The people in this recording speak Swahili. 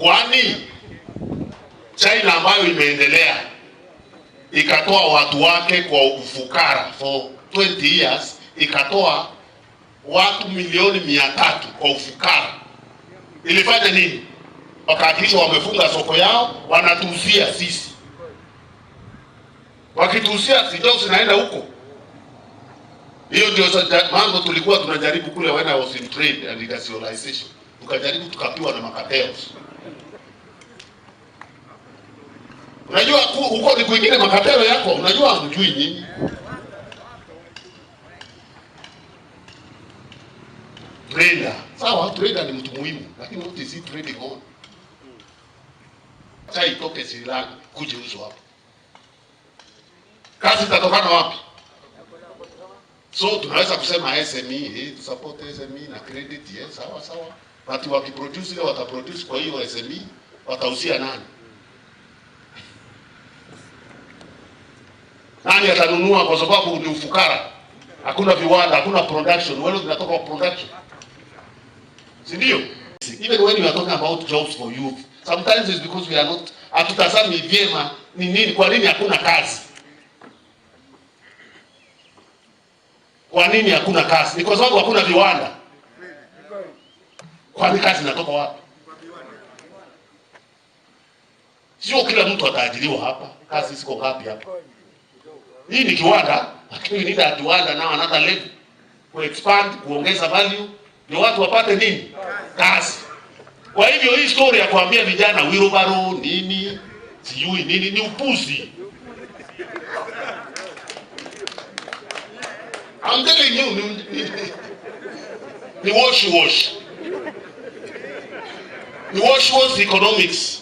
Kwani China ambayo imeendelea ikatoa watu wake kwa ufukara for 20 years, ikatoa watu milioni 300 kwa ufukara, ilifanya nini? Wakahakikisha wamefunga soko yao, wanatuuzia sisi. Wakituuzia sijao zinaenda huko. Hiyo ndio mambo tulikuwa tunajaribu kule when I was in trade and industrialization. Tukajaribu tukapiwa na makatels. Unajua huko ni kwingine makatelo yako, unajua hamjui nyinyi. Trader. Sawa, trader ni mtu muhimu, lakini what is he trading on? Sasa itoke Sri Lanka kuje uzo hapo. Kazi itatokana wapi? So tunaweza kusema SME, support SME na credit, yes, sawa sawa. But wakiproduce ile wataproduce kwa hiyo SME, watausia nani? Nani atanunua? Kwa sababu ni ufukara. Hakuna viwanda, hakuna production. Wewe unatoka kwa production. Si ndio? Even when you are talking about jobs for youth, sometimes it's because we are not atutazami vyema ni nini, kwa nini hakuna kazi? Kwa nini hakuna kazi? Ni kwa sababu hakuna viwanda. Kwani kazi inatoka wapi? Sio kila mtu ataajiriwa hapa. Kazi siko ngapi hapa? Hii ni kiwanda, lakini we need a kiwanda now another level. Ku expand, kuongeza value, ni watu wapate nini? Kazi. Kwa hivyo hii story ya kuambia vijana wheelbarrow nini, sijui nini, ni upuzi. I'm telling you, ni wash. Ni wash economics.